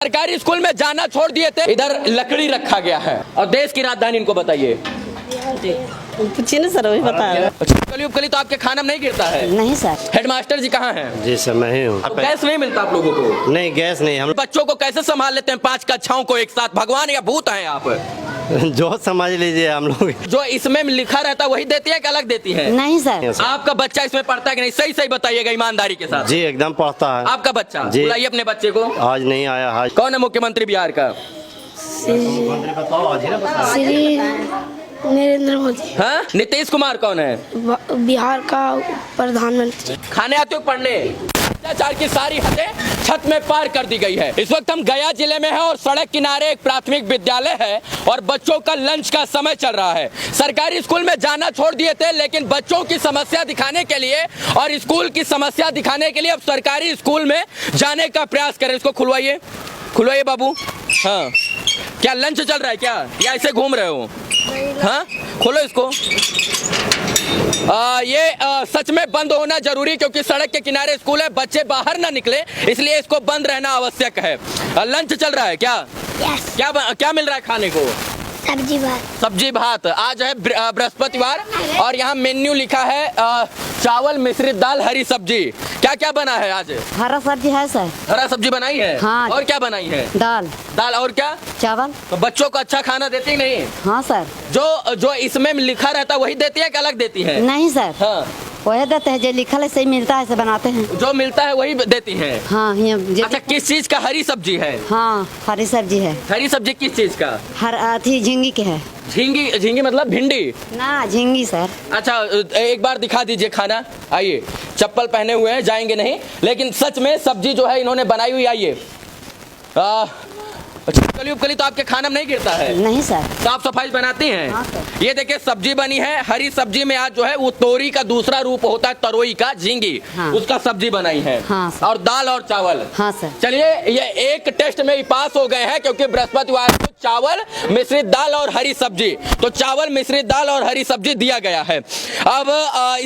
सरकारी स्कूल में जाना छोड़ दिए थे। इधर लकड़ी रखा गया है और देश की राजधानी इनको बताइए। पूछिए ना सर, वही बता रहे हैं। उपकली उपकली तो आपके खाना में नहीं गिरता है? नहीं सर। हेडमास्टर जी कहाँ हैं? जी सर, मैं ही हूँ। गैस नहीं मिलता आप लोगों को? नहीं, गैस नहीं। हम बच्चों को कैसे संभाल लेते हैं 5 कक्षाओं को एक साथ? भगवान या भूत हैं आप? जो समझ लीजिए हम लोग। जो इसमें लिखा रहता है वही देती है कि अलग देती है? नहीं सर। आपका बच्चा इसमें पढ़ता है कि नहीं? सही सही बताइएगा ईमानदारी के साथ। जी एकदम पढ़ता है। आपका बच्चा? जी। बुलाइए अपने बच्चे को। आज नहीं आया। आज कौन है मुख्यमंत्री बिहार का? श्री नरेंद्र मोदी। हाँ? नीतीश कुमार कौन है? बिहार का प्रधानमंत्री। खाने आते हो पढ़ने? अत्याचार की सारी हदें छत में पार कर दी गई है। इस वक्त हम गया जिले में हैं और सड़क किनारे एक प्राथमिक विद्यालय है और बच्चों का लंच का समय चल रहा है। सरकारी स्कूल में जाना छोड़ दिए थे, लेकिन बच्चों की समस्या दिखाने के लिए और स्कूल की समस्या दिखाने के लिए अब सरकारी स्कूल में जाने का प्रयास करें। इसको खुलवाइए, खुलवाइए बाबू। हाँ, क्या लंच चल रहा है क्या, या ऐसे घूम रहे हो? हाँ, खोलो इसको। ये सच में बंद होना जरूरी, क्योंकि सड़क के किनारे स्कूल है, बच्चे बाहर ना निकले, इसलिए इसको बंद रहना आवश्यक है। लंच चल रहा है क्या? यस। क्या मिल रहा है खाने को? सब्जी भात। सब्जी भात। आज है बृहस्पतिवार और यहाँ मेन्यू लिखा है चावल, मिश्रित दाल, हरी सब्जी। क्या क्या बना है आज? हरा सब्जी है सर। हरा सब्जी बनाई है? हाँ। और क्या बनाई है? दाल। दाल और क्या? चावल। तो बच्चों को अच्छा खाना देती नहीं? हाँ सर। जो इसमें लिखा रहता है वही देती है कि अलग देती है? नहीं सर, हाँ, वही देते हैं जो लिखल है, सही मिलता है, ऐसे बनाते हैं। जो मिलता है वही देती है। हाँ अच्छा, किस चीज का हरी सब्जी है? हाँ, हरी सब्जी है। हरी सब्जी किस चीज का? हर अथी झींगी के है। झींगी? झींगी मतलब भिंडी? ना, झींगी सर। अच्छा, एक बार दिखा दीजिए खाना। आइए, चप्पल पहने हुए हैं, जाएंगे नहीं, लेकिन सच में सब्जी जो है इन्होंने बनाई हुई। आइए। उपकली उपकली तो आपके खाना में नहीं गिरता है? नहीं सर। साफ सफाई बनाती हैं? हाँ सर। ये देखिए सब्जी बनी है। हरी सब्जी में आज जो है वो तोरी का दूसरा रूप होता है, तरोई का, झींगी। हाँ। उसका सब्जी बनाई है। हाँ सर। और दाल और चावल। हाँ सर। चलिए, ये एक टेस्ट में ही पास हो गए हैं, क्योंकि बृहस्पतिवार को चावल, मिश्रित दाल और हरी सब्जी, तो चावल, मिश्रित दाल और हरी सब्जी दिया गया है। अब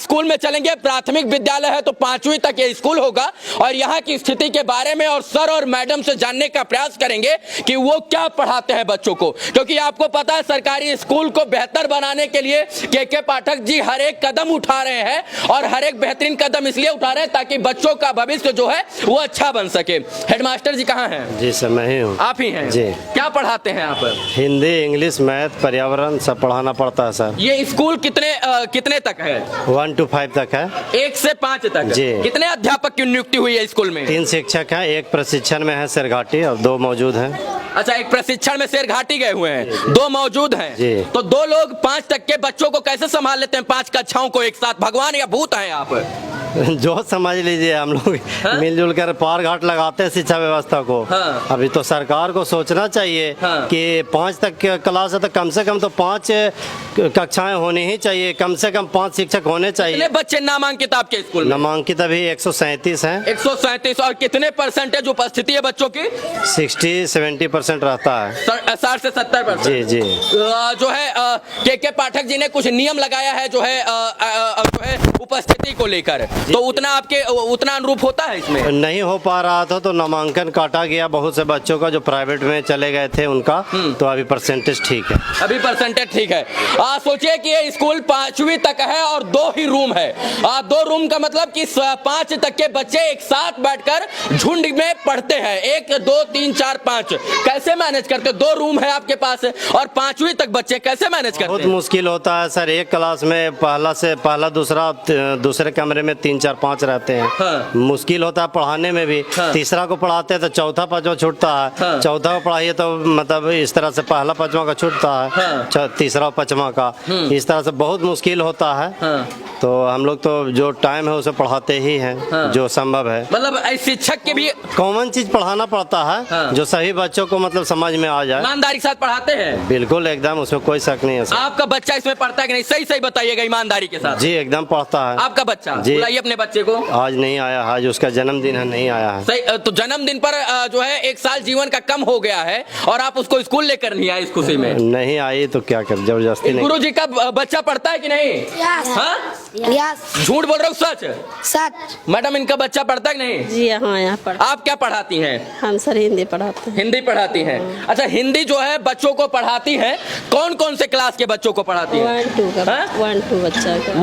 स्कूल में चलेंगे। प्राथमिक विद्यालय है तो 5वीं तक ये स्कूल होगा और यहाँ की स्थिति के बारे में और सर और मैडम से जानने का प्रयास करेंगे कि वो क्या पढ़ाते हैं बच्चों को, क्योंकि आपको पता है सरकारी स्कूल को बेहतर बनाने के लिए के पाठक जी हर एक कदम उठा रहे हैं और हर एक बेहतरीन कदम इसलिए उठा रहे हैं ताकि बच्चों का भविष्य जो है वो अच्छा बन सके। हेडमास्टर जी कहाँ हैं? जी सर, मैं ही हूँ। आप ही हैं? जी। क्या पढ़ाते हैं आप? हिंदी, इंग्लिश, मैथ, पर्यावरण सब पढ़ाना पड़ता है सर। ये स्कूल कितने तक है? 1 to 5 तक है। 1 से 5 तक? जी। कितने अध्यापक की नियुक्ति हुई है स्कूल में? 3 शिक्षक हैं, एक प्रशिक्षण में है शेरघाटी और 2 मौजूद हैं। अच्छा, एक प्रशिक्षण में शेरघाटी गए हुए हैं, 2 मौजूद हैं। जी। तो 2 लोग 5 तक के बच्चों को कैसे संभाल लेते हैं 5 कक्षाओं को एक साथ? भगवान या भूत हैं आप? जो समझ लीजिए हम लोग। हाँ? मिलजुल कर पार घाट लगाते हैं शिक्षा व्यवस्था को। हाँ। अभी तो सरकार को सोचना चाहिए। हाँ। कि 5 तक की क्लास है तो कम से कम तो 5 कक्षाएं होनी ही चाहिए, कम से कम 5 शिक्षक होने चाहिए। कितने बच्चे नामांकित आपके स्कूल में? नामांकित अभी 137 हैं। 137। और कितने परसेंटेज उपस्थिति है बच्चों की? 60-70% रहता है। 60 से 70%। जी जी। जो है के पाठक जी ने कुछ नियम लगाया है जो है उपस्थिति को लेकर, तो उतना अनुरूप होता है इसमें? नहीं हो पा रहा था तो नामांकन काटा गया बहुत से बच्चों का जो प्राइवेट में चले गए थे उनका। तो अभी परसेंटेज ठीक है। अभी परसेंटेज ठीक है। सोचिए कि ये स्कूल 5वीं तक है और 2 ही रूम है। 2 रूम का मतलब कि 5 तक के बच्चे एक साथ बैठकर झुंड में पढ़ते हैं। 1 2 3 4 5 कैसे मैनेज करते हो? 2 रूम है आपके पास और 5वीं तक बच्चे कैसे मैनेज करते हैं? बहुत मुश्किल होता है सर। एक क्लास में पहला दूसरे कमरे में 3 4 5 रहते हैं। हाँ। मुश्किल होता है पढ़ाने में भी। हाँ। तीसरा को पढ़ाते हैं तो चौथा पांचवा छूटता है। हाँ। चौथा को पढ़ाइए तो मतलब इस तरह से पहला पांचवा का छूटता है। हाँ। तीसरा पांचवा का। इस तरह से बहुत मुश्किल होता है। हाँ। तो हम लोग तो जो टाइम है उसे पढ़ाते ही हैं। हाँ। जो संभव है, मतलब शिक्षक के भी कॉमन चीज पढ़ाना पड़ता है। हाँ। जो सभी बच्चों को मतलब समझ में आ जाए। ईमानदारी के साथ पढ़ाते हैं? बिल्कुल, एकदम, उसमें कोई शक नहीं है सर। आपका बच्चा इसमें पढ़ता है कि नहीं? सही सही बताइएगा ईमानदारी के साथ। जी एकदम पढ़ता है। आपका बच्चा? जी। बुलाइए अपने बच्चे को? आज नहीं आया, आज उसका जन्मदिन है, नहीं आया है। सही, तो जन्मदिन पर जो है 1 साल जीवन का कम हो गया है और आप उसको स्कूल लेकर नहीं आए इस खुशी में? नहीं आई तो क्या कर, जबरदस्ती नहीं। गुरु जी का बच्चा पढ़ता है कि नहीं? यस हाँ? यस झूठ बोल रहे हो सच? सच मैडम इनका बच्चा पढ़ता है कि नहीं? जी हाँ, यहाँ पर आप क्या पढ़ाती हैं? हम सर हिंदी पढ़ाते हैं। हिंदी पढ़ाती हैं। अच्छा, हिंदी जो है बच्चों को पढ़ाती हैं, कौन कौन से क्लास के बच्चों को पढ़ाती हैं? 1-2 का, हाँ? 1-2 बच्चा का,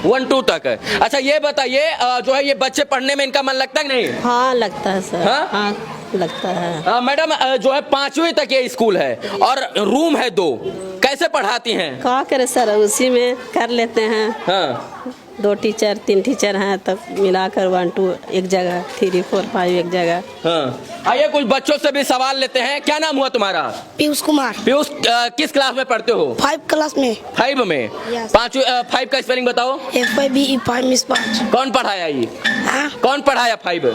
1-2 तक है। अच्छा ये बताइए जो है ये बच्चे पढ़ने में इनका मन लगता है कि नहीं? हाँ लगता है सर। हाँ? हाँ लगता है। मैडम जो है 5वीं तक ये स्कूल है और रूम है 2, कैसे पढ़ाती हैं? क्या करे सर, उसी में कर लेते हैं। हाँ 2 टीचर 3 टीचर हैं, तब मिलाकर 1-2 एक जगह, 3, 4, 5 एक जगह। हाँ। आइए कुछ बच्चों से भी सवाल लेते हैं। क्या नाम हुआ तुम्हारा? पीयूष कुमार पीयूष, किस क्लास में पढ़ते हो? 5 क्लास में 5 में? Yes. 5 का स्पेलिंग बताओ। FIBE5 मिस 5 कौन पढ़ाया ये? हाँ कौन पढ़ाया 5?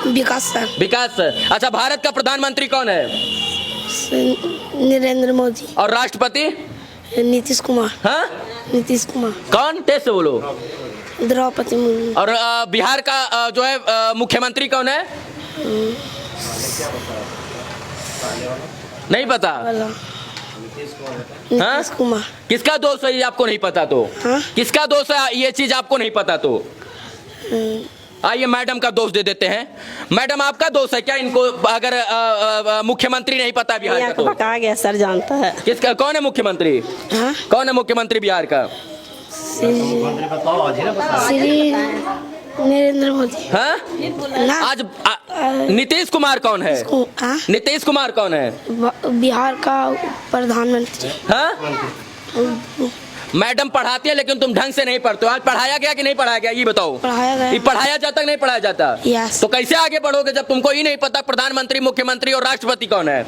विकास सर विकास सर। अच्छा, भारत का प्रधानमंत्री कौन है? नरेंद्र मोदी और राष्ट्रपति? नीतीश कुमार हाँ? नीतीश कुमार कौन? तेज से बोलो। द्रौपदी मुर्मू और बिहार का जो है मुख्यमंत्री कौन है? नहीं पता? वाला नीतीश कुमार। किसका दोष है ये आपको नहीं पता तो? हाँ? किसका दोष है ये चीज आपको नहीं पता तो? आइए मैडम का दोष दे देते हैं। मैडम आपका दोष है क्या इनको, अगर मुख्यमंत्री नहीं पता बिहार यहाँ का को तो? पका गया सर, जानता है। किसका, कौन है मुख्यमंत्री? हाँ कौन है मुख्यमंत्री बिहार का? श्री नरेंद्र मोदी हाँ? ना आज नीतीश कुमार कौन है? हाँ? नीतीश कुमार कौन है? बिहार का प्रधानमंत्री। हाँ? मैडम पढ़ाती है लेकिन तुम ढंग से नहीं पढ़ते हो। आज पढ़ाया गया कि नहीं पढ़ाया गया ये बताओ। पढ़ाया गया। ये पढ़ाया जाता कि नहीं पढ़ाया जाता? Yes. तो कैसे आगे बढ़ोगे जब तुमको ही नहीं पता प्रधानमंत्री, मुख्यमंत्री और राष्ट्रपति कौन है?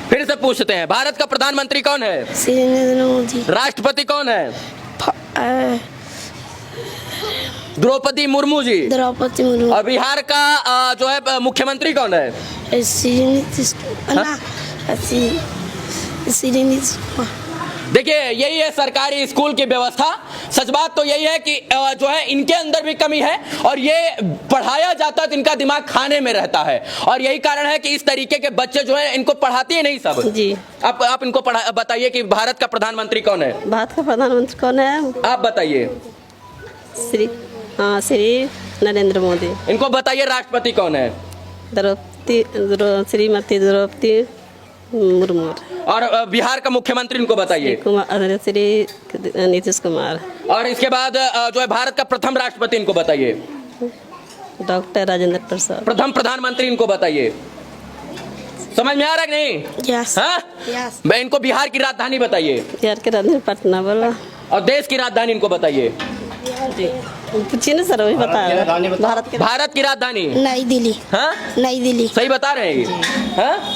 फिर से पूछते हैं, भारत का प्रधानमंत्री कौन है? श्री नरेंद्र मोदी। राष्ट्रपति कौन है? द्रौपदी मुर्मू जी। द्रौपदी मुर्मू। और बिहार का जो है मुख्यमंत्री कौन है? श्री नीतीश ना श्री नीतीश कुमार। देखिए यही है सरकारी स्कूल की व्यवस्था। सच बात तो यही है कि जो है इनके अंदर भी कमी है और ये पढ़ाया जाता है तो इनका दिमाग खाने में रहता है और यही कारण है कि इस तरीके के बच्चे जो है इनको पढ़ाते हैं नहीं सब। जी आप इनको बताइए कि भारत का प्रधानमंत्री कौन है? भारत का प्रधानमंत्री कौन है? आप बताइए। श्री नरेंद्र मोदी। इनको बताइए राष्ट्रपति कौन है? श्रीमती द्रौपदी मुर्मू। और बिहार का मुख्यमंत्री इनको बताइए। श्री नीतीश कुमार। और इसके बाद जो है भारत का प्रथम राष्ट्रपति इनको बताइए। डॉक्टर राजेंद्र प्रसाद। प्रथम प्रधानमंत्री इनको बताइए। समझ में आ रहा है कि नहीं? यस हाँ? यस। मैं इनको बिहार की राजधानी बताइए बिहार के राजधानी पटना बोला। और देश की राजधानी इनको बताइए। पूछिए ना सर, वही बता रहे हैं। भारत की राजधानी नई दिल्ली। हाँ? नई दिल्ली। सही बता रहे हैं? हाँ?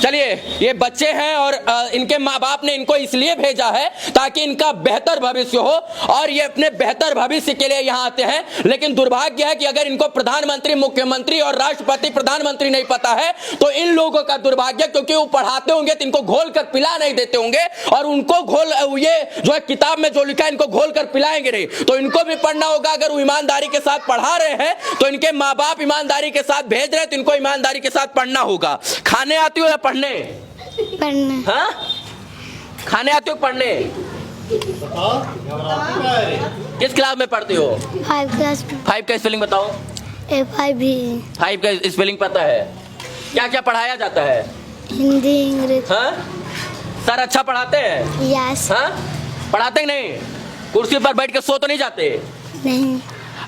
चलिए ये बच्चे हैं और इनके माँ बाप ने इनको इसलिए भेजा है ताकि इनका बेहतर भविष्य हो और ये अपने बेहतर भविष्य के लिए यहाँ आते हैं। लेकिन दुर्भाग्य है कि अगर इनको प्रधानमंत्री, मुख्यमंत्री और राष्ट्रपति, प्रधानमंत्री नहीं पता है तो इन लोगों का दुर्भाग्य, क्योंकि वो पढ़ाते होंगे तो इनको घोल कर पिला नहीं देते होंगे और उनको ये जो है किताब में जो लिखा है इनको घोल कर पिलाएंगे नहीं। तो इनको भी पढ़ना होगा। अगर वो ईमानदारी के साथ पढ़ा रहे हैं तो इनके माँ बाप ईमानदारी के साथ भेज रहे हैं तो इनको ईमानदारी के साथ पढ़ना होगा। खाने आती हो या पढ़ने? पढ़ने। हाँ? खाने आते हो पढ़ने? किस क्लास में पढ़ते हो? 5 क्लास। 5 का स्पेलिंग बताओ। FIBE। 5 का स्पेलिंग पता है? क्या क्या पढ़ाया जाता है? हिंदी इंग्लिश। हाँ? सर अच्छा पढ़ाते हैं? यस। हाँ? पढ़ाते कि नहीं? कुर्सी पर बैठ के सो तो नहीं जाते? नहीं।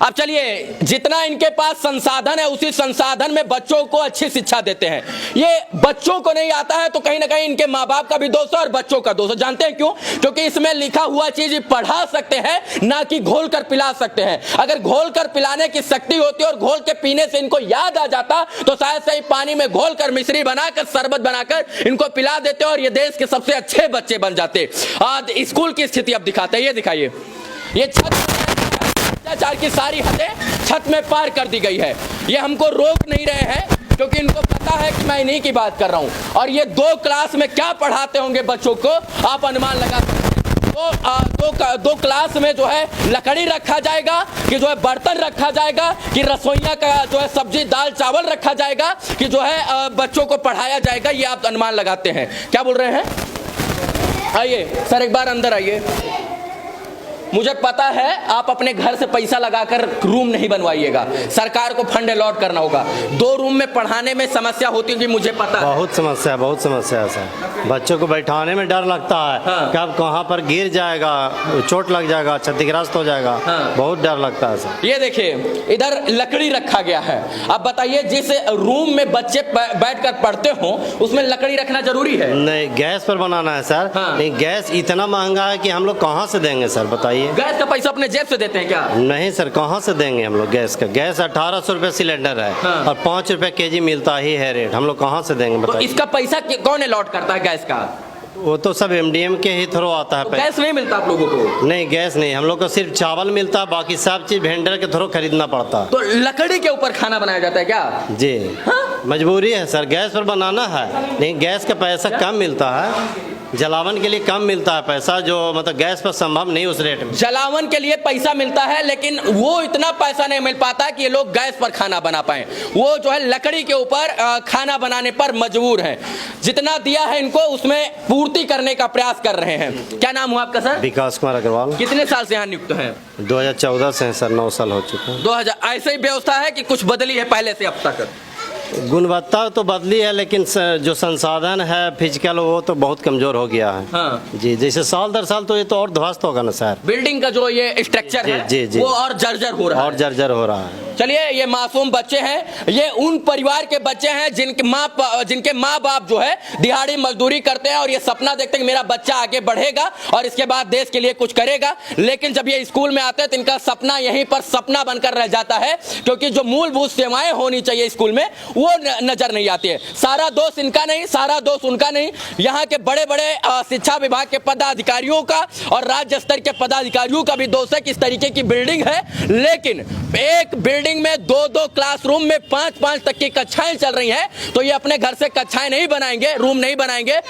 अब चलिए जितना इनके पास संसाधन है उसी संसाधन में बच्चों को अच्छी शिक्षा देते हैं। ये बच्चों को नहीं आता है तो कहीं ना कहीं इनके माँ बाप का भी दोष है और बच्चों का दोष है। जानते हैं क्यों? क्योंकि इसमें लिखा हुआ चीज पढ़ा सकते हैं ना कि घोल कर पिला सकते हैं। अगर घोल कर पिलाने की शक्ति होती और घोल के पीने से इनको याद आ जाता तो शायद से पानी में घोल कर मिश्री बनाकर शरबत बनाकर इनको पिला देते और ये देश के सबसे अच्छे बच्चे बन जाते। आज स्कूल की स्थिति अब दिखाते हैं, ये दिखाइए। ये अत्याचार की सारी हदें छत में पार कर दी गई है। ये हमको रोक नहीं रहे हैं क्योंकि इनको पता है कि मैं इन्हीं की बात कर रहा हूं। और ये 2 क्लास में क्या पढ़ाते होंगे बच्चों को आप अनुमान लगा सकते हैं। दो क्लास में जो है लकड़ी रखा जाएगा, कि जो है बर्तन रखा जाएगा, कि रसोइया का जो है सब्जी दाल चावल रखा जाएगा, कि जो है बच्चों को पढ़ाया जाएगा, ये आप अनुमान लगाते हैं। क्या बोल रहे हैं? आइए सर, एक बार अंदर आइए। मुझे पता है आप अपने घर से पैसा लगाकर रूम नहीं बनवाइएगा, सरकार को फंड अलॉट करना होगा। 2 रूम में पढ़ाने में समस्या होती होगी, मुझे पता है। बहुत समस्या है सर। बच्चों को बैठाने में डर लगता है। हाँ। कब कहाँ पर गिर जाएगा, चोट लग जाएगा, क्षतिग्रस्त हो जाएगा। हाँ। बहुत डर लगता है सर। ये देखिए इधर लकड़ी रखा गया है। अब बताइए, जिस रूम में बच्चे बैठकर पढ़ते हो उसमें लकड़ी रखना जरूरी है? नहीं, गैस पर बनाना है सर। हाँ। नहीं, गैस इतना महंगा है कि हम लोग कहाँ से देंगे सर, बताइए। गैस का पैसा अपने जेब से देते हैं क्या? नहीं सर, कहाँ से देंगे हम लोग गैस का? गैस 1800 रुपये सिलेंडर है। हाँ। और 5 रुपये केजी मिलता ही है रेट। हम लोग कहाँ से देंगे तो बताइए। इसका पैसा कौन अलॉट करता है गैस का? वो तो सब MDM के ही थ्रू आता है तो पैसा। गैस नहीं मिलता आप लोगों को? नहीं, गैस नहीं, हम लोग को सिर्फ चावल मिलता है, बाकी सब चीज वेंडर के थ्रू खरीदना पड़ता है। तो लकड़ी के ऊपर खाना बनाया जाता है क्या? जी। हाँ? मजबूरी है सर, गैस पर बनाना है। नहीं, गैस का पैसा कम मिलता है, जलावन के लिए कम मिलता है पैसा, जो मतलब गैस पर संभव नहीं उस रेट में। जलावन के लिए पैसा मिलता है, लेकिन वो इतना पैसा नहीं मिल पाता कि ये लोग गैस पर खाना बना पाए। वो जो है लकड़ी के ऊपर खाना बनाने पर मजबूर हैं। जितना दिया है इनको उसमें पूर्ति करने का प्रयास कर रहे हैं। क्या नाम हुआ आपका सर? विकास कुमार अग्रवाल। कितने साल से यहाँ नियुक्त हैं? 2014 से हैं सर, 9 साल हो चुके हैं। 2000 ऐसे ही व्यवस्था है कि कुछ बदली है पहले से अब तक? गुणवत्ता तो बदली है, लेकिन जो संसाधन है फिजिकल, वो तो बहुत कमजोर हो गया है। हाँ। जी, जैसे साल दर साल तो ये तो और ध्वस्त होगा ना सर। बिल्डिंग का जो ये स्ट्रक्चर है जी, जी। वो और जर्जर हो रहा है। और जर्जर हो रहा है। चलिए, ये मासूम बच्चे हैं, ये उन परिवार के बच्चे हैं जिनके माँ बाप जो है दिहाड़ी मजदूरी करते हैं और ये सपना देखते हैं कि मेरा बच्चा आगे बढ़ेगा और इसके बाद देश के लिए कुछ करेगा। लेकिन जब ये स्कूल में आते हैं तो इनका सपना यहीं पर सपना बनकर रह जाता है, क्योंकि जो मूलभूत सेवाएं होनी चाहिए स्कूल में वो नजर नहीं आती है। सारा दोष इनका नहीं, सारा दोष उनका नहीं, यहाँ के बड़े बड़े शिक्षा विभाग के पदाधिकारियों का और राज्य स्तर के पदाधिकारियों का भी दोष है कि इस तरीके की बिल्डिंग है, लेकिन एक बिल्डिंग में 2-2 क्लासरूम में 5-5 तक की कक्षाएं चल रही हैं। तो ये अपने घर से कक्षाएं नहीं बनाएंगे, रूम नहीं बनाएंगे।